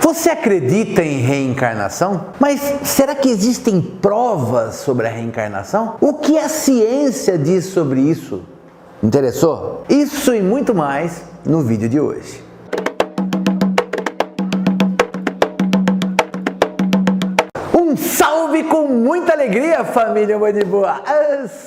Você acredita em reencarnação? Mas será que existem provas sobre a reencarnação? O que a ciência diz sobre isso? Interessou? Isso e muito mais no vídeo de hoje. Um salve com muita alegria, família Mãe de Boa!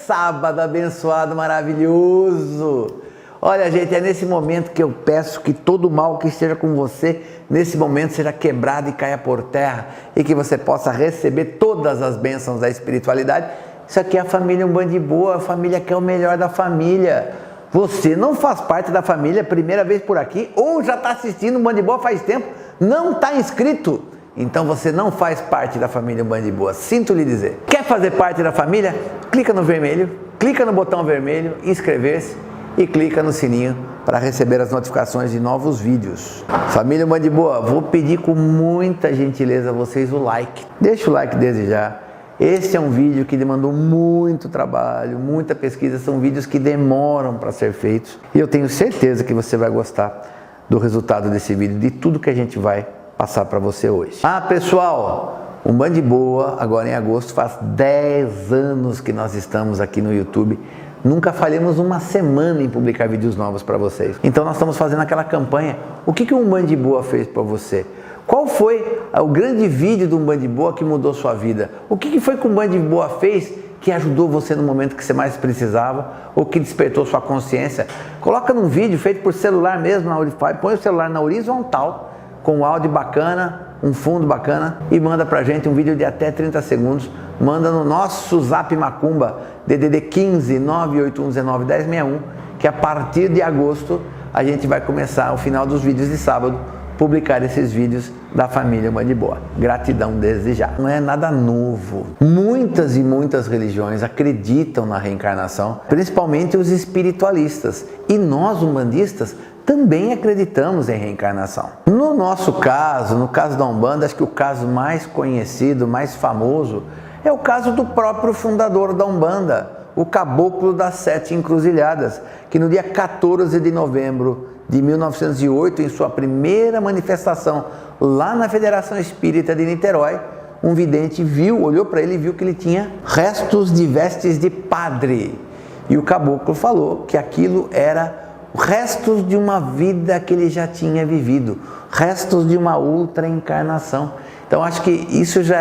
Sábado abençoado, maravilhoso! Olha, gente, é nesse momento que eu peço que todo mal que esteja com você, nesse momento seja quebrado e caia por terra e que você possa receber todas as bênçãos da espiritualidade. Isso aqui é a família Band de Boa, a família que é o melhor da família. Você não faz parte da família, primeira vez por aqui, ou já está assistindo o Band de Boa faz tempo, não está inscrito. Então você não faz parte da família Band de Boa, sinto lhe dizer. Quer fazer parte da família? Clica no vermelho, clica no botão vermelho, inscrever-se e clica no sininho para receber as notificações de novos vídeos. Família Band de Boa, vou pedir com muita gentileza a vocês o like. Deixa o like desde já. Esse é um vídeo que demandou muito trabalho, muita pesquisa, são vídeos que demoram para ser feitos. E eu tenho certeza que você vai gostar do resultado desse vídeo, de tudo que a gente vai passar para você hoje. Ah, pessoal, o Band de Boa, agora em agosto, faz 10 anos que nós estamos aqui no YouTube. Nunca falhamos uma semana em publicar vídeos novos para vocês. Então nós estamos fazendo aquela campanha. O que um Band de Boa fez para você? Qual foi o grande vídeo do Band de Boa que mudou sua vida? O que foi que o Band de Boa fez que ajudou você no momento que você mais precisava ou que despertou sua consciência? Coloca num vídeo feito por celular mesmo, põe o celular na horizontal, com um áudio bacana, um fundo bacana e manda pra gente um vídeo de até 30 segundos. Manda no nosso Zap Macumba, DDD 15 98119 1061, que a partir de agosto a gente vai começar, ao final dos vídeos de sábado, publicar esses vídeos da família Band de Boa. Gratidão desde já. Não é nada novo. Muitas e muitas religiões acreditam na reencarnação, principalmente os espiritualistas. E nós, umbandistas, também acreditamos em reencarnação. No nosso caso, no caso da Umbanda, acho que o caso mais conhecido, mais famoso, é o caso do próprio fundador da Umbanda, o Caboclo das Sete Encruzilhadas, que no dia 14 de novembro de 1908, em sua primeira manifestação lá na Federação Espírita de Niterói, um vidente olhou para ele e viu que ele tinha restos de vestes de padre. E o caboclo falou que aquilo era restos de uma vida que ele já tinha vivido, restos de uma outra encarnação. Então acho que isso já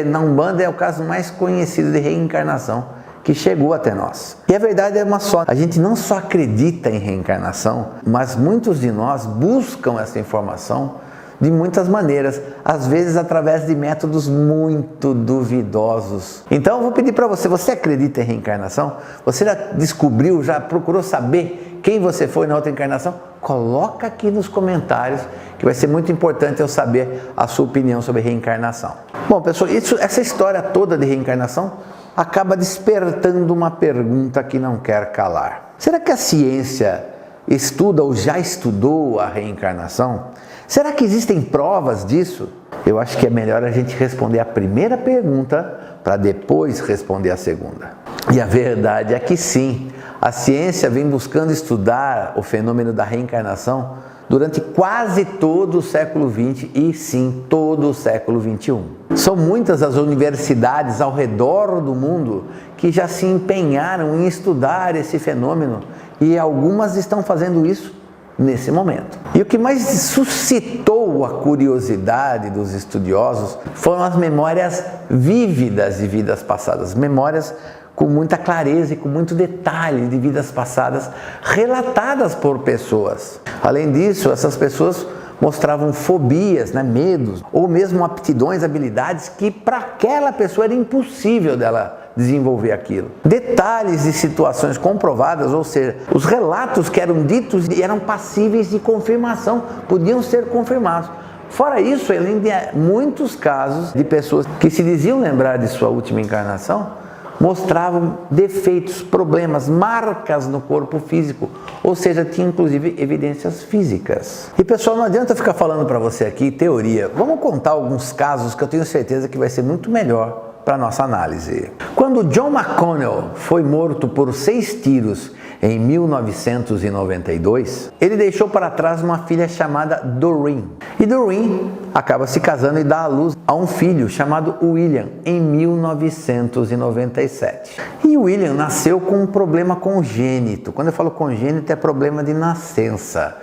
na Umbanda é o caso mais conhecido de reencarnação que chegou até nós. E a verdade é uma só, a gente não só acredita em reencarnação, mas muitos de nós buscam essa informação de muitas maneiras, às vezes através de métodos muito duvidosos. Então eu vou pedir para você acredita em reencarnação? Você já descobriu, já procurou saber quem você foi na outra encarnação? Coloca aqui nos comentários, que vai ser muito importante eu saber a sua opinião sobre reencarnação. Bom, pessoal, essa história toda de reencarnação acaba despertando uma pergunta que não quer calar. Será que a ciência estuda ou já estudou a reencarnação? Será que existem provas disso? Eu acho que é melhor a gente responder a primeira pergunta para depois responder a segunda. E a verdade é que sim, a ciência vem buscando estudar o fenômeno da reencarnação durante quase todo o século XX e sim, todo o século XXI. São muitas as universidades ao redor do mundo que já se empenharam em estudar esse fenômeno e algumas estão fazendo isso nesse momento. E o que mais suscitou a curiosidade dos estudiosos foram as memórias vívidas de vidas passadas, memórias com muita clareza e com muito detalhe de vidas passadas relatadas por pessoas. Além disso, essas pessoas mostravam fobias, medos, ou mesmo aptidões, habilidades que para aquela pessoa era impossível dela desenvolver aquilo. Detalhes de situações comprovadas, ou seja, os relatos que eram ditos eram passíveis de confirmação, podiam ser confirmados. Fora isso, além de muitos casos de pessoas que se diziam lembrar de sua última encarnação, mostravam defeitos, problemas, marcas no corpo físico, ou seja, tinha inclusive evidências físicas. E pessoal, não adianta ficar falando para você aqui teoria, vamos contar alguns casos que eu tenho certeza que vai ser muito melhor para nossa análise. Quando John McConnell foi morto por 6 tiros em 1992, ele deixou para trás uma filha chamada Doreen. E Doreen acaba se casando e dá à luz a um filho chamado William em 1997. E William nasceu com um problema congênito. Quando eu falo congênito, é problema de nascença.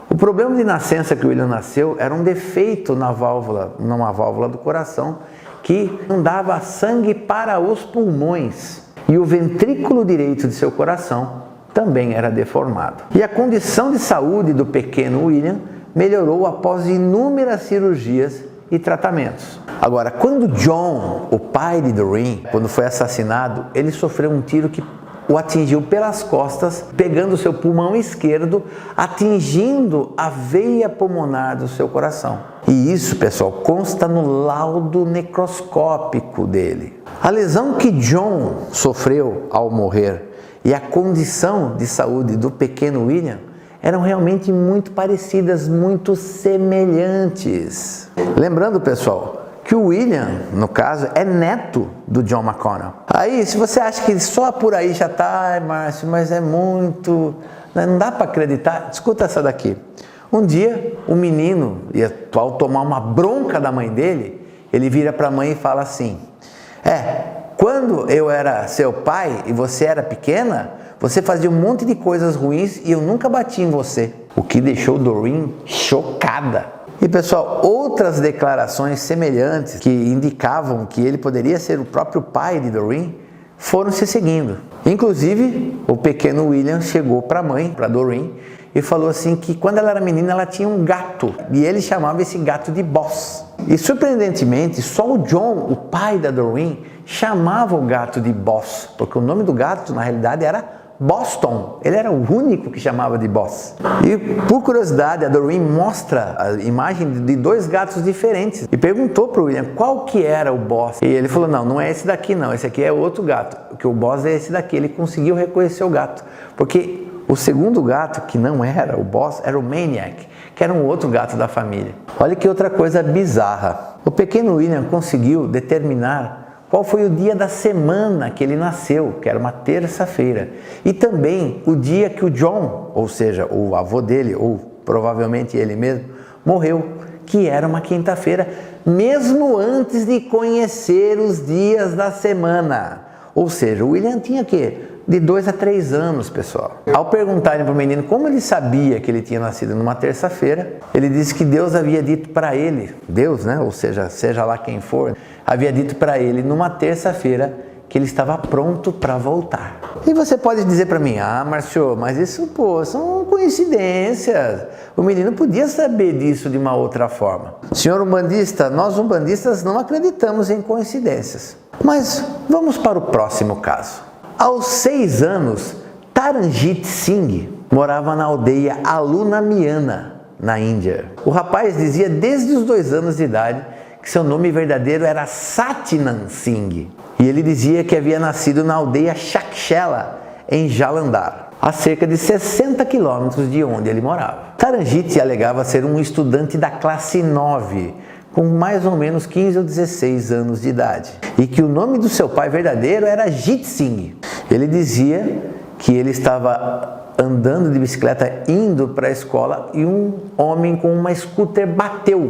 O problema de nascença que o William nasceu era um defeito numa válvula do coração que não dava sangue para os pulmões. E o ventrículo direito de seu coração também era deformado. E a condição de saúde do pequeno William melhorou após inúmeras cirurgias e tratamentos. Agora, quando John, o pai de Doreen, quando foi assassinado, ele sofreu um tiro que o atingiu pelas costas, pegando o seu pulmão esquerdo, atingindo a veia pulmonar do seu coração. E isso, pessoal, consta no laudo necroscópico dele. A lesão que John sofreu ao morrer e a condição de saúde do pequeno William eram realmente muito parecidas, muito semelhantes. Lembrando, pessoal, que o William, no caso, é neto do John McConnell. Aí, se você acha que só por aí já tá, Márcio, mas é muito... Não dá para acreditar, escuta essa daqui. Um dia, o menino, ao tomar uma bronca da mãe dele, ele vira para a mãe e fala assim: quando eu era seu pai e você era pequena, você fazia um monte de coisas ruins e eu nunca bati em você. O que deixou Doreen chocada. E pessoal, outras declarações semelhantes que indicavam que ele poderia ser o próprio pai de Doreen foram se seguindo. Inclusive, o pequeno William chegou para a mãe, para Doreen, e falou assim que quando ela era menina ela tinha um gato e ele chamava esse gato de Boss. E surpreendentemente, só o John, o pai da Doreen, chamava o gato de Boss, porque o nome do gato na realidade era Boston. Ele era o único que chamava de Boss. E por curiosidade, a Doreen mostra a imagem de dois gatos diferentes e perguntou para o William qual que era o Boss. E ele falou: não é esse daqui não, esse aqui é outro gato, porque o Boss é esse daqui. Ele conseguiu reconhecer o gato, porque o segundo gato, que não era o Boss, era o Maniac, que era um outro gato da família. Olha que outra coisa bizarra. O pequeno William conseguiu determinar qual foi o dia da semana que ele nasceu, que era uma terça-feira. E também o dia que o John, ou seja, o avô dele, ou provavelmente ele mesmo, morreu, que era uma quinta-feira, mesmo antes de conhecer os dias da semana. Ou seja, o William tinha o quê? De 2 a 3 anos, pessoal. Ao perguntarem para o menino como ele sabia que ele tinha nascido numa terça-feira, ele disse que Deus havia dito para ele, Deus, né? Ou seja, seja lá quem for, havia dito para ele numa terça-feira que ele estava pronto para voltar. E você pode dizer para mim: Márcio, mas isso, são coincidências. O menino podia saber disso de uma outra forma. Senhor umbandista, nós umbandistas não acreditamos em coincidências. Mas vamos para o próximo caso. Aos 6 anos, Taranjit Singh morava na aldeia Alunamiana, na Índia. O rapaz dizia desde os 2 anos de idade que seu nome verdadeiro era Satnam Singh. E ele dizia que havia nascido na aldeia Chakshela, em Jalandhar, a cerca de 60 quilômetros de onde ele morava. Taranjit alegava ser um estudante da classe 9, com mais ou menos 15 ou 16 anos de idade, e que o nome do seu pai verdadeiro era Jit Singh. Ele dizia que ele estava andando de bicicleta indo para a escola e um homem com uma scooter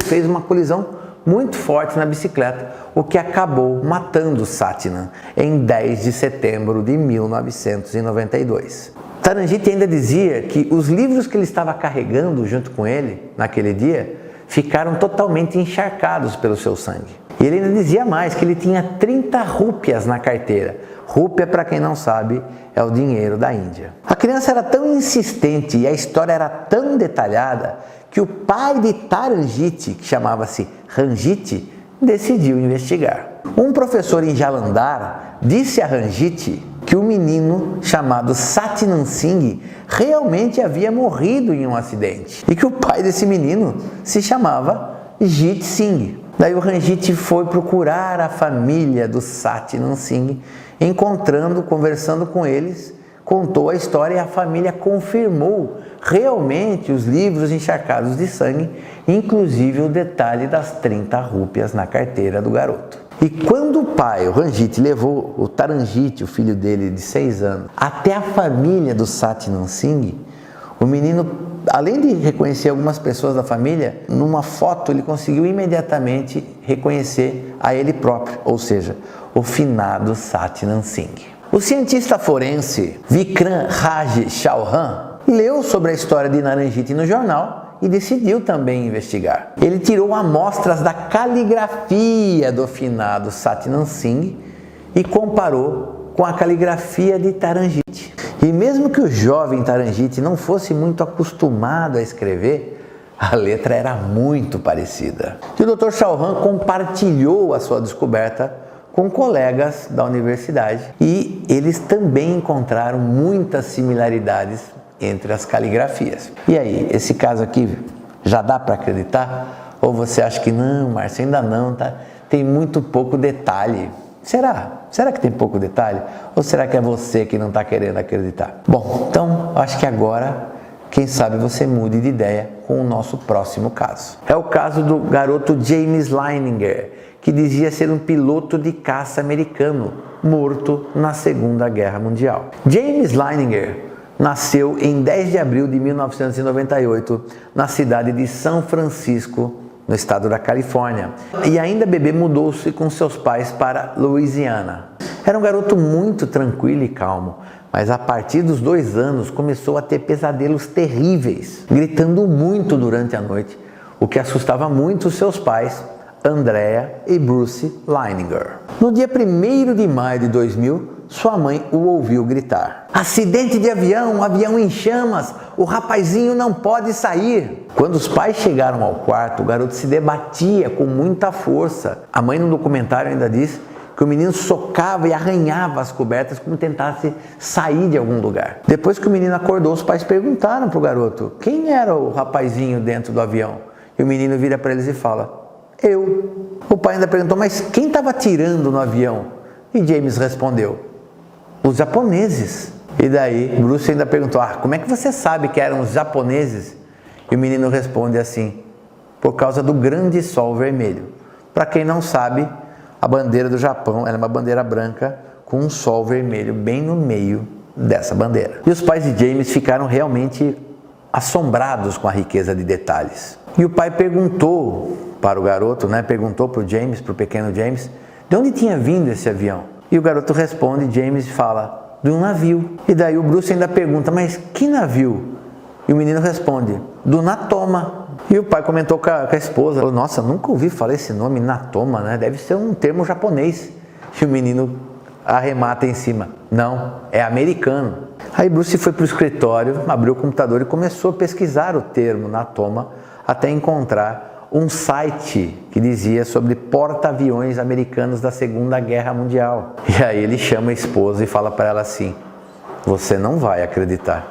fez uma colisão muito forte na bicicleta, o que acabou matando Satnam em 10 de setembro de 1992. Taranjit ainda dizia que os livros que ele estava carregando junto com ele naquele dia ficaram totalmente encharcados pelo seu sangue. E ele ainda dizia mais, que ele tinha 30 rúpias na carteira. Rúpia, para quem não sabe, é o dinheiro da Índia. A criança era tão insistente e a história era tão detalhada que o pai de Taranjit, que chamava-se Ranjit, decidiu investigar. Um professor em Jalandhar disse a Ranjit que o menino chamado Satnam Singh realmente havia morrido em um acidente e que o pai desse menino se chamava Jit Singh. Daí o Ranjit foi procurar a família do Satnam Singh, conversando com eles, contou a história e a família confirmou realmente os livros encharcados de sangue, inclusive o detalhe das 30 rúpias na carteira do garoto. E quando o pai, o Ranjit, levou o Taranjit, o filho dele de 6 anos, até a família do Satnam Singh, o menino, além de reconhecer algumas pessoas da família, numa foto ele conseguiu imediatamente reconhecer a ele próprio, ou seja, o finado Satnam Singh. O cientista forense Vikram Raj Chauhan leu sobre a história de Naranjit no jornal e decidiu também investigar. Ele tirou amostras da caligrafia do finado Satnam Singh e comparou com a caligrafia de Taranjit. E mesmo que o jovem Taranjit não fosse muito acostumado a escrever, a letra era muito parecida. E o Dr. Chauhan compartilhou a sua descoberta com colegas da universidade e eles também encontraram muitas similaridades entre as caligrafias. E aí, esse caso aqui já dá para acreditar? Ou você acha que não, Márcio, ainda não, tá? Tem muito pouco detalhe. Será? Será que tem pouco detalhe? Ou será que é você que não está querendo acreditar? Bom, então acho que agora, quem sabe você mude de ideia com o nosso próximo caso. É o caso do garoto James Leininger, que dizia ser um piloto de caça americano, morto na Segunda Guerra Mundial. James Leininger nasceu em 10 de abril de 1998, na cidade de São Francisco, no estado da Califórnia. E ainda bebê mudou-se com seus pais para Louisiana. Era um garoto muito tranquilo e calmo, mas a partir dos 2 anos começou a ter pesadelos terríveis, gritando muito durante a noite, o que assustava muito os seus pais, Andrea e Bruce Leininger. No dia 1º de maio de 2000, sua mãe o ouviu gritar: "Acidente de avião, avião em chamas, o rapazinho não pode sair." Quando os pais chegaram ao quarto, o garoto se debatia com muita força. A mãe no documentário ainda diz que o menino socava e arranhava as cobertas como tentasse sair de algum lugar. Depois que o menino acordou, os pais perguntaram para o garoto quem era o rapazinho dentro do avião. E o menino vira para eles e fala: "Eu." O pai ainda perguntou: "Mas quem estava atirando no avião?" E James respondeu: "Os japoneses." E daí Bruce ainda perguntou: "Como é que você sabe que eram os japoneses?" E o menino responde assim: "Por causa do grande sol vermelho." Para quem não sabe, a bandeira do Japão é uma bandeira branca com um sol vermelho bem no meio dessa bandeira. E os pais de James ficaram realmente assombrados com a riqueza de detalhes. E o pai perguntou para o garoto, perguntou para o James, para o pequeno James, de onde tinha vindo esse avião. E o garoto responde, James fala: "De um navio." E daí o Bruce ainda pergunta: "Mas que navio?" E o menino responde: "Do Natoma." E o pai comentou com a esposa: falou: "Nossa, nunca ouvi falar esse nome, Natoma, Deve ser um termo japonês." E o menino arremata em cima: "Não, é americano." Aí Bruce foi para o escritório, abriu o computador e começou a pesquisar o termo Natoma até encontrar um site que dizia sobre porta-aviões americanos da Segunda Guerra Mundial. E aí ele chama a esposa e fala para ela assim: "Você não vai acreditar.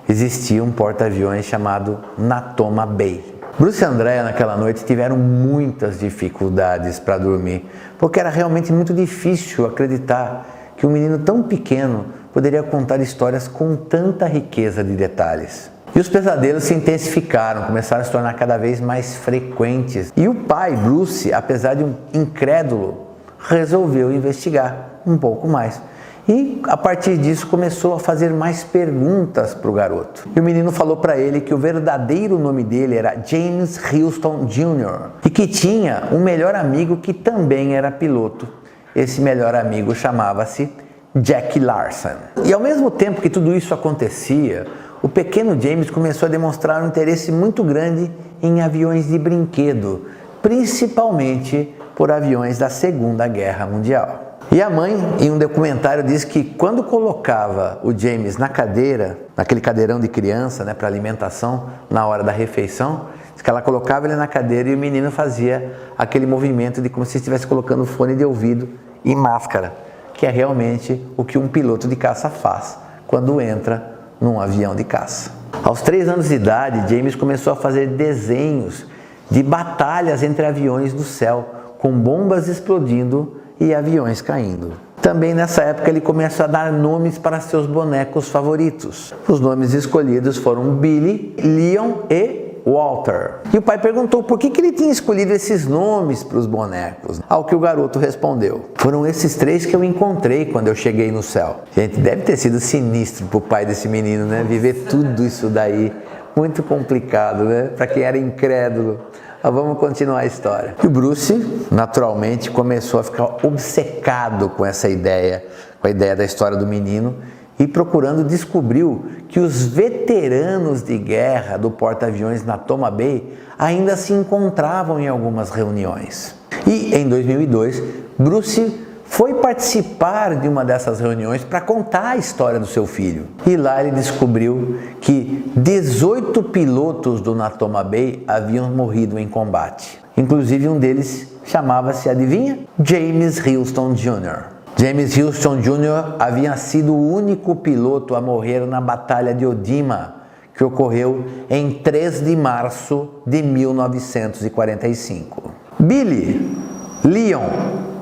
Existia um porta-aviões chamado Natoma Bay." Bruce e Andrea naquela noite tiveram muitas dificuldades para dormir, porque era realmente muito difícil acreditar que um menino tão pequeno poderia contar histórias com tanta riqueza de detalhes. E os pesadelos se intensificaram, começaram a se tornar cada vez mais frequentes. E o pai, Bruce, apesar de um incrédulo, resolveu investigar um pouco mais. E a partir disso começou a fazer mais perguntas para o garoto. E o menino falou para ele que o verdadeiro nome dele era James Houston Jr. e que tinha um melhor amigo que também era piloto. Esse melhor amigo chamava-se Jack Larson. E ao mesmo tempo que tudo isso acontecia, o pequeno James começou a demonstrar um interesse muito grande em aviões de brinquedo, principalmente por aviões da Segunda Guerra Mundial. E a mãe, em um documentário, diz que quando colocava o James na cadeira, naquele cadeirão de criança, para alimentação, na hora da refeição, diz que ela colocava ele na cadeira e o menino fazia aquele movimento de como se estivesse colocando fone de ouvido e máscara, que é realmente o que um piloto de caça faz quando entra num avião de caça. Aos 3 anos de idade, James começou a fazer desenhos de batalhas entre aviões do céu, com bombas explodindo e aviões caindo. Também nessa época ele começou a dar nomes para seus bonecos favoritos. Os nomes escolhidos foram Billy, Leon e Walter. E o pai perguntou por que ele tinha escolhido esses nomes para os bonecos. Ao que o garoto respondeu: foram esses 3 que eu encontrei quando eu cheguei no céu. Gente, deve ter sido sinistro para o pai desse menino, né? Viver tudo isso daí. Muito complicado, né? Para quem era incrédulo. Mas vamos continuar a história. E o Bruce, naturalmente, começou a ficar obcecado com essa ideia, com a ideia da história do menino, e procurando descobriu que os veteranos de guerra do porta-aviões Natoma Bay ainda se encontravam em algumas reuniões. E em 2002, Bruce foi participar de uma dessas reuniões para contar a história do seu filho. E lá ele descobriu que 18 pilotos do Natoma Bay haviam morrido em combate. Inclusive um deles chamava-se, adivinha? James Houston Jr. James Houston Jr. havia sido o único piloto a morrer na Batalha de Ojima, que ocorreu em 3 de março de 1945. Billy, Leon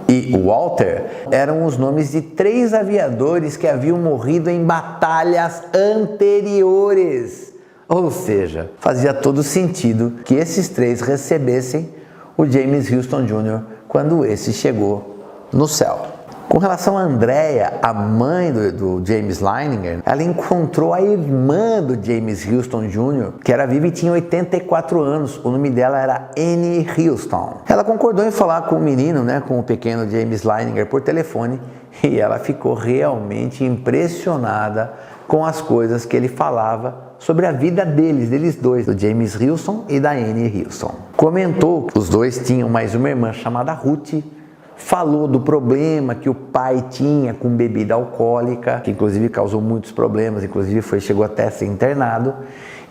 e Walter eram os nomes de 3 aviadores que haviam morrido em batalhas anteriores. Ou seja, fazia todo sentido que esses 3 recebessem o James Houston Jr. quando esse chegou no céu. Com relação a Andrea, a mãe do James Leininger, ela encontrou a irmã do James Houston Jr., que era viva e tinha 84 anos. O nome dela era Annie Houston. Ela concordou em falar com o menino, com o pequeno James Leininger, por telefone, e ela ficou realmente impressionada com as coisas que ele falava sobre a vida deles dois, do James Houston e da Annie Houston. Comentou que os dois tinham mais uma irmã chamada Ruth. Falou do problema que o pai tinha com bebida alcoólica, que inclusive causou muitos problemas, inclusive chegou até a ser internado,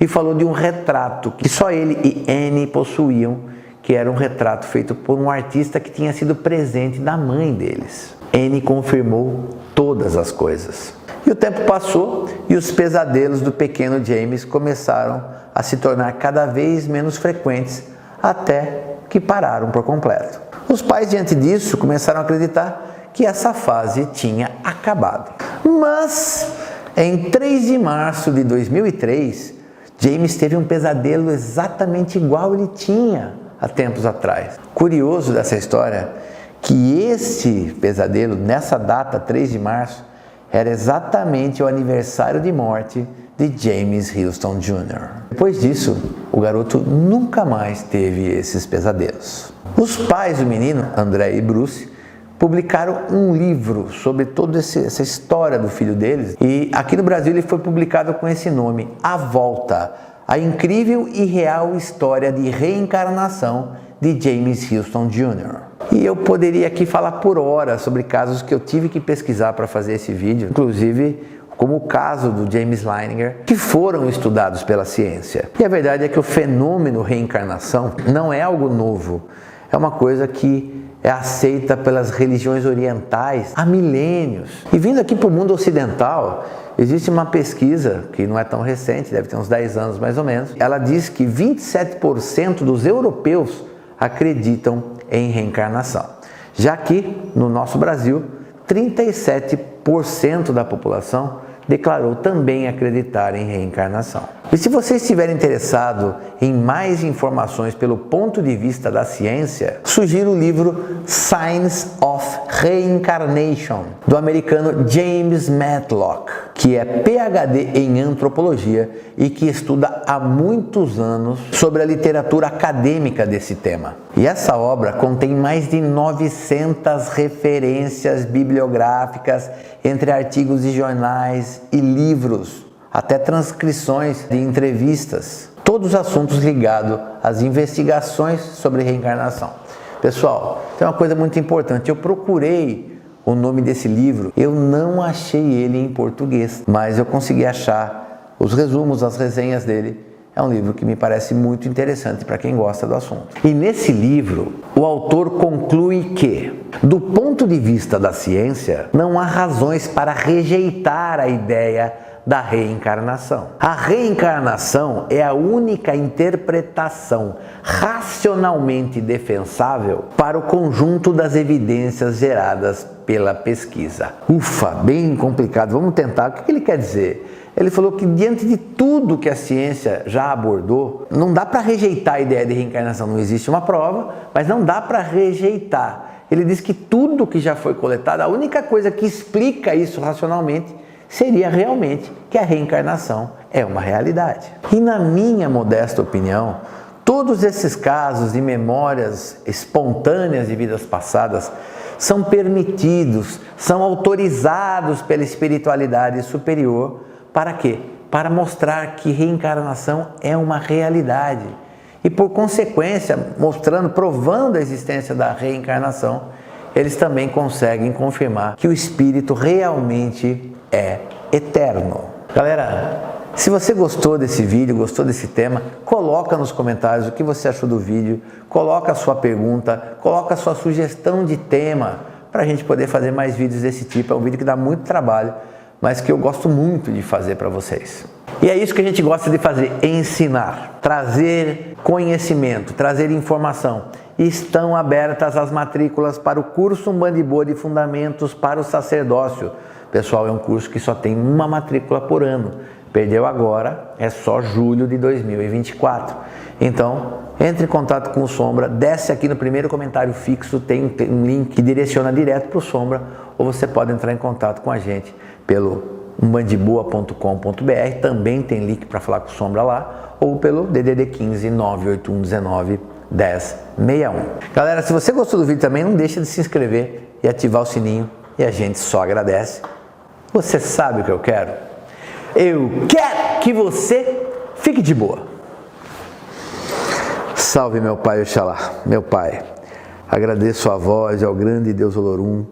e falou de um retrato que só ele e Annie possuíam, que era um retrato feito por um artista que tinha sido presente da mãe deles. Annie confirmou todas as coisas. E o tempo passou e os pesadelos do pequeno James começaram a se tornar cada vez menos frequentes, até que pararam por completo. Os pais, diante disso, começaram a acreditar que essa fase tinha acabado. Mas, em 3 de março de 2003, James teve um pesadelo exatamente igual ele tinha há tempos atrás. Curioso dessa história, que esse pesadelo, nessa data, 3 de março, era exatamente o aniversário de morte de James Houston Jr. Depois disso, o garoto nunca mais teve esses pesadelos. Os pais do menino, André e Bruce, publicaram um livro sobre toda essa história do filho deles, e aqui no Brasil ele foi publicado com esse nome, A Volta, a incrível e real história de reencarnação de James Houston Jr. E eu poderia aqui falar por horas sobre casos que eu tive que pesquisar para fazer esse vídeo, inclusive como o caso do James Leininger, que foram estudados pela ciência. E a verdade é que o fenômeno reencarnação não é algo novo, é uma coisa que é aceita pelas religiões orientais há milênios. E vindo aqui para o mundo ocidental, existe uma pesquisa, que não é tão recente, deve ter uns 10 anos mais ou menos, ela diz que 27% dos europeus acreditam em reencarnação, já que no nosso Brasil, 37% da população declarou também acreditar em reencarnação. E se você estiver interessado em mais informações pelo ponto de vista da ciência, sugiro o livro Signs of Reincarnation, do americano James Matlock, que é PhD em antropologia e que estuda há muitos anos sobre a literatura acadêmica desse tema. E essa obra contém mais de 900 referências bibliográficas entre artigos de jornais e livros, até transcrições de entrevistas, todos assuntos ligados às investigações sobre reencarnação. Pessoal, tem uma coisa muito importante, eu procurei o nome desse livro, eu não achei ele em português, mas eu consegui achar os resumos, as resenhas dele. É um livro que me parece muito interessante para quem gosta do assunto. E nesse livro, o autor conclui que, do ponto de vista da ciência, não há razões para rejeitar a ideia da reencarnação. A reencarnação é a única interpretação racionalmente defensável para o conjunto das evidências geradas pela pesquisa. Ufa, bem complicado. Vamos tentar. O que ele quer dizer? ele falou que diante de tudo que a ciência já abordou, não dá para rejeitar a ideia de reencarnação. Não existe uma prova, mas não dá para rejeitar. Ele diz que tudo que já foi coletado, a única coisa que explica isso racionalmente seria realmente que a reencarnação é uma realidade. E na minha modesta opinião, todos esses casos de memórias espontâneas de vidas passadas são permitidos, são autorizados pela espiritualidade superior. Para quê? Para mostrar que reencarnação é uma realidade. E por consequência, mostrando, provando a existência da reencarnação, eles também conseguem confirmar que o espírito realmente é eterno. Galera, se você gostou desse vídeo, gostou desse tema, coloca nos comentários o que você achou do vídeo, coloca a sua pergunta, coloca a sua sugestão de tema para a gente poder fazer mais vídeos desse tipo. É um vídeo que dá muito trabalho, mas que eu gosto muito de fazer para vocês. E é isso que a gente gosta de fazer, ensinar, trazer conhecimento, trazer informação. E estão abertas as matrículas para o curso Umbanda e Boa de Fundamentos para o Sacerdócio. Pessoal, é um curso que só tem uma matrícula por ano. Perdeu agora, é só julho de 2024. Então, entre em contato com o Sombra, desce aqui no primeiro comentário fixo, tem um link que direciona direto para o Sombra, ou você pode entrar em contato com a gente pelo umbandiboa.com.br, também tem link para falar com o Sombra lá, ou pelo DDD 15 981 19 10 61. Galera, se você gostou do vídeo também, não deixa de se inscrever e ativar o sininho, e a gente só agradece. Você sabe o que eu quero? Eu quero que você fique de boa. Salve meu Pai Oxalá, meu Pai, agradeço a voz e ao grande Deus Olorum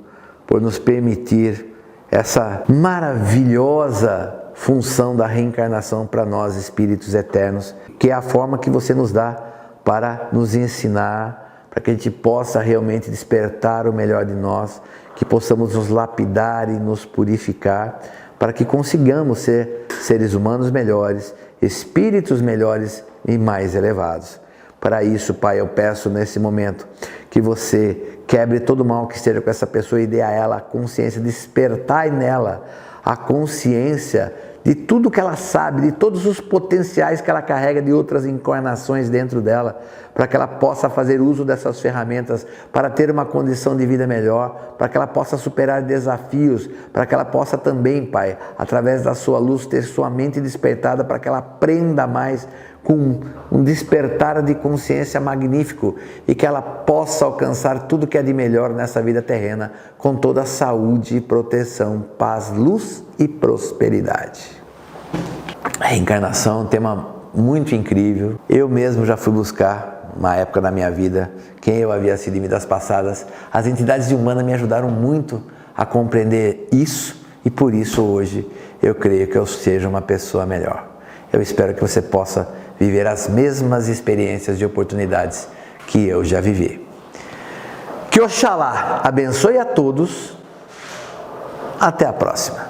por nos permitir essa maravilhosa função da reencarnação para nós, espíritos eternos, que é a forma que você nos dá para nos ensinar, para que a gente possa realmente despertar o melhor de nós, que possamos nos lapidar e nos purificar, para que consigamos ser seres humanos melhores, espíritos melhores e mais elevados. Para isso, Pai, eu peço nesse momento que você quebre todo o mal que esteja com essa pessoa e dê a ela a consciência, despertar nela a consciência de tudo que ela sabe, de todos os potenciais que ela carrega de outras encarnações dentro dela, para que ela possa fazer uso dessas ferramentas para ter uma condição de vida melhor, para que ela possa superar desafios, para que ela possa também, Pai, através da sua luz, ter sua mente despertada, para que ela aprenda mais com um despertar de consciência magnífico e que ela possa alcançar tudo que é de melhor nessa vida terrena, com toda a saúde, proteção, paz, luz e prosperidade. A reencarnação é um tema muito incrível. Eu mesmo já fui buscar, uma época da minha vida, quem eu havia sido em vidas passadas. As entidades de Umbanda me ajudaram muito a compreender isso e por isso hoje eu creio que eu seja uma pessoa melhor. Eu espero que você possa viver as mesmas experiências de oportunidades que eu já vivi. Que Oxalá abençoe a todos. Até a próxima.